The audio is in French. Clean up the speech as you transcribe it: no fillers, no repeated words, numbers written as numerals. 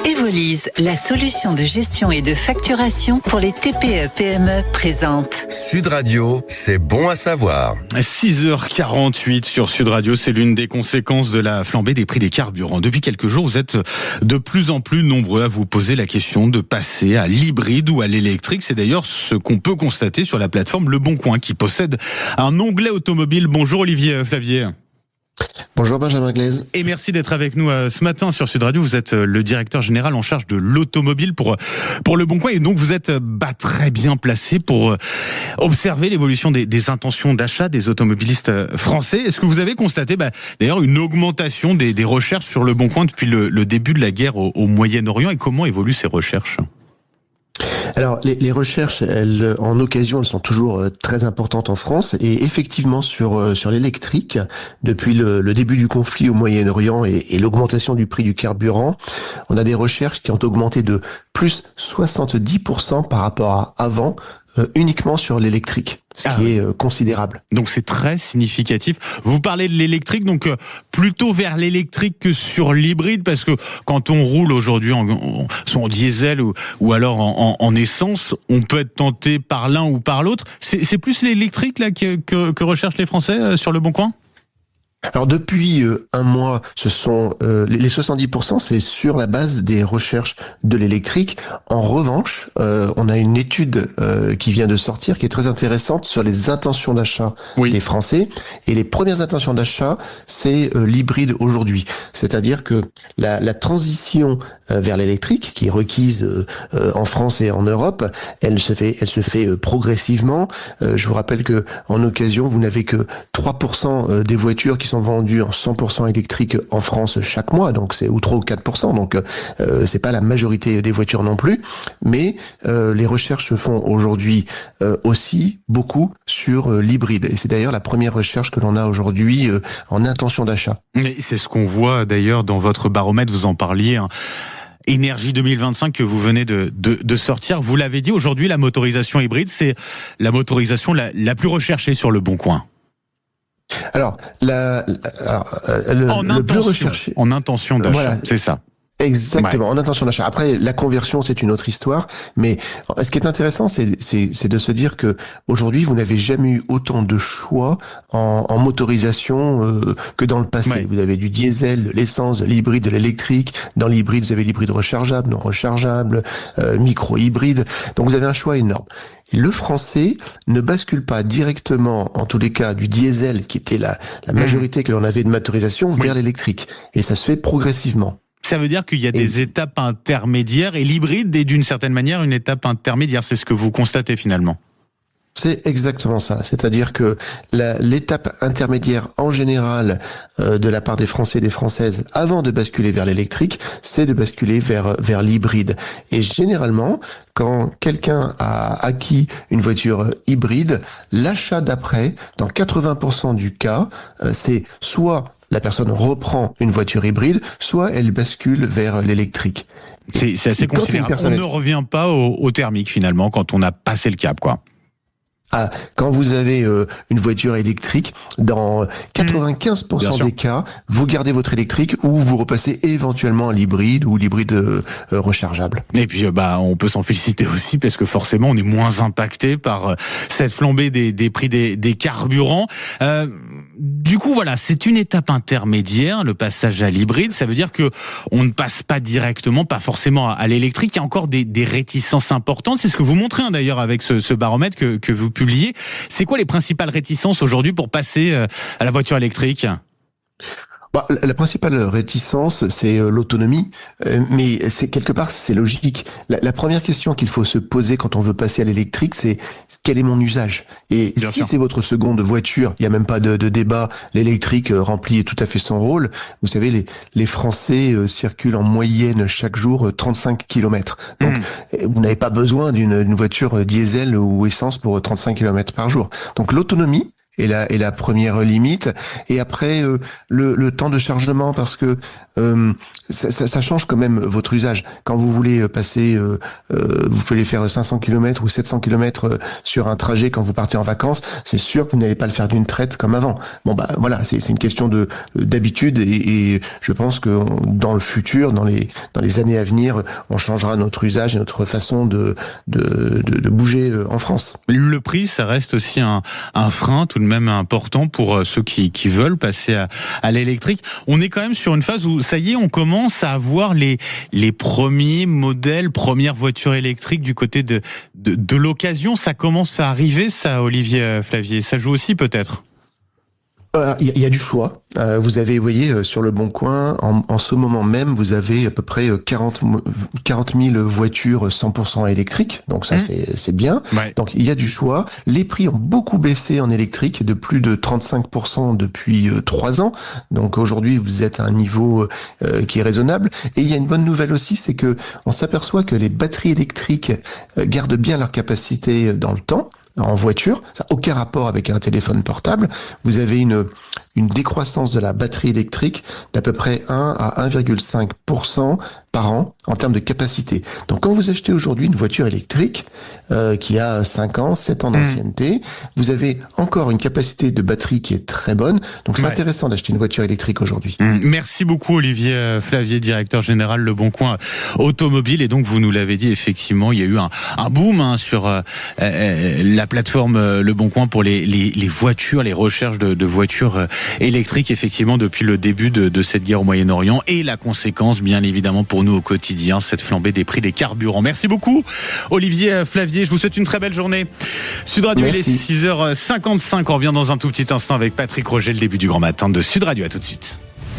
Evolise, la solution de gestion et de facturation pour les TPE-PME présente. Sud Radio, c'est bon à savoir. 6h48 sur Sud Radio, c'est l'une des conséquences de la flambée des prix des carburants. Depuis quelques jours, vous êtes de plus en plus nombreux à vous poser la question de passer à l'hybride ou à l'électrique. C'est d'ailleurs ce qu'on peut constater sur la plateforme Le Bon Coin qui possède un onglet automobile. Bonjour Olivier Flavier. Bonjour Benjamin Glaise. Et merci d'être avec nous ce matin sur Sud Radio. Vous êtes le directeur général en charge de l'automobile pour Le Bon Coin. Et donc vous êtes très bien placé pour observer l'évolution des intentions d'achat des automobilistes français. Est-ce que vous avez constaté d'ailleurs une augmentation des recherches sur Le Bon Coin depuis le début de la guerre au Moyen-Orient, et comment évoluent ces recherches ? Alors, les recherches, en occasion, elles sont toujours très importantes en France. Et effectivement, sur l'électrique, depuis le début du conflit au Moyen-Orient et l'augmentation du prix du carburant, on a des recherches qui ont augmenté de plus 70% par rapport à avant, uniquement sur l'électrique, ce qui est considérable. Donc c'est très significatif. Vous parlez de l'électrique, donc plutôt vers l'électrique que sur l'hybride, parce que quand on roule aujourd'hui en diesel ou alors en essence, on peut être tenté par l'un ou par l'autre. C'est plus l'électrique là que recherchent les Français sur Le Bon Coin ? Alors depuis un mois, ce sont les 70%, c'est sur la base des recherches de l'électrique. En revanche, on a une étude qui vient de sortir, qui est très intéressante sur les intentions d'achat des Français. Et les premières intentions d'achat, c'est l'hybride aujourd'hui. C'est-à-dire que la transition vers l'électrique, qui est requise en France et en Europe, elle se fait progressivement. Je vous rappelle que en occasion, vous n'avez que 3% des voitures qui sont vendus en 100% électrique en France chaque mois, donc c'est ou 3 ou 4%, donc c'est pas la majorité des voitures non plus, mais les recherches se font aujourd'hui aussi beaucoup sur l'hybride, et c'est d'ailleurs la première recherche que l'on a aujourd'hui en intention d'achat. Mais c'est ce qu'on voit d'ailleurs dans votre baromètre, vous en parliez, Énergie 2025 que vous venez de sortir. Vous l'avez dit, aujourd'hui la motorisation hybride, c'est la motorisation la plus recherchée sur Le Bon Coin. Alors, le plus recherché en intention d'achat, voilà, c'est ça. Exactement, en intention d'achat. Après, la conversion, c'est une autre histoire. Mais ce qui est intéressant, c'est de se dire que aujourd'hui, vous n'avez jamais eu autant de choix en motorisation que dans le passé. Ouais. Vous avez du diesel, de l'essence, de l'hybride, de l'électrique. Dans l'hybride, vous avez l'hybride rechargeable, non rechargeable, micro-hybride. Donc, vous avez un choix énorme. Le français ne bascule pas directement, en tous les cas, du diesel, qui était la majorité que l'on avait de motorisation, vers l'électrique. Et ça se fait progressivement. Ça veut dire qu'il y a des étapes intermédiaires, et l'hybride est d'une certaine manière une étape intermédiaire. C'est ce que vous constatez finalement. C'est exactement ça. C'est-à-dire que l'étape intermédiaire en général de la part des Français et des Françaises avant de basculer vers l'électrique, c'est de basculer vers l'hybride. Et généralement, quand quelqu'un a acquis une voiture hybride, l'achat d'après, dans 80% du cas, c'est soit la personne reprend une voiture hybride, soit elle bascule vers l'électrique. C'est assez considérable. On ne revient pas au thermique finalement quand on a passé le cap, quoi. Quand vous avez une voiture électrique, dans 95% des cas, vous gardez votre électrique ou vous repassez éventuellement à l'hybride ou l'hybride rechargeable. Et puis on peut s'en féliciter aussi parce que forcément on est moins impacté par cette flambée des prix des carburants. Du coup voilà, c'est une étape intermédiaire, le passage à l'hybride. Ça veut dire que on ne passe pas directement, pas forcément à l'électrique. Il y a encore des réticences importantes. C'est ce que vous montrez d'ailleurs avec ce baromètre que vous publiez. C'est quoi les principales réticences aujourd'hui pour passer à la voiture électrique ? La principale réticence, c'est l'autonomie, mais c'est logique. La première question qu'il faut se poser quand on veut passer à l'électrique, c'est quel est mon usage ? Et si c'est votre seconde voiture, il n'y a même pas de débat, l'électrique remplit tout à fait son rôle. Vous savez, les Français circulent en moyenne chaque jour 35 km. Donc, vous n'avez pas besoin d'une voiture diesel ou essence pour 35 km par jour. Donc, l'autonomie, la première limite. Et après, le temps de chargement, parce que ça change quand même votre usage. Quand vous voulez passer, vous voulez faire 500 km ou 700 km sur un trajet quand vous partez en vacances, c'est sûr que vous n'allez pas le faire d'une traite comme avant. Bon, bah voilà, c'est une question d'habitude, et je pense que dans le futur, dans les années à venir, on changera notre usage et notre façon de bouger en France. Le prix, ça reste aussi un frein tout de même important pour ceux qui veulent passer à l'électrique. On est quand même sur une phase où, ça y est, on commence à avoir les premiers modèles, premières voitures électriques du côté de l'occasion. Ça commence à arriver, ça, Olivier Flavier. Ça joue aussi peut-être? Il y a du choix. Vous avez, vous voyez, sur le Bon Coin, en ce moment même, vous avez à peu près 40 000 voitures 100% électriques. Donc ça, c'est bien. Ouais. Donc il y a du choix. Les prix ont beaucoup baissé en électrique, de plus de 35% depuis 3 ans. Donc aujourd'hui, vous êtes à un niveau qui est raisonnable. Et il y a une bonne nouvelle aussi, c'est que on s'aperçoit que les batteries électriques gardent bien leur capacité dans le temps. En voiture, ça n'a aucun rapport avec un téléphone portable. Vous avez une décroissance de la batterie électrique d'à peu près 1 à 1,5% par an en termes de capacité. Donc quand vous achetez aujourd'hui une voiture électrique qui a 5 ans, 7 ans d'ancienneté, vous avez encore une capacité de batterie qui est très bonne. Donc c'est intéressant d'acheter une voiture électrique aujourd'hui. Merci beaucoup Olivier Flavier, directeur général Le Bon Coin Automobile. Et donc vous nous l'avez dit, effectivement, il y a eu un boom sur la plateforme Le Bon Coin pour les voitures, les recherches de voitures électriques, effectivement, depuis le début de cette guerre au Moyen-Orient, et la conséquence, bien évidemment, pour nous au quotidien, cette flambée des prix des carburants. Merci beaucoup, Olivier Flavier. Je vous souhaite une très belle journée. Sud Radio, il est 6h55. On revient dans un tout petit instant avec Patrick Roger, le début du grand matin de Sud Radio. À tout de suite.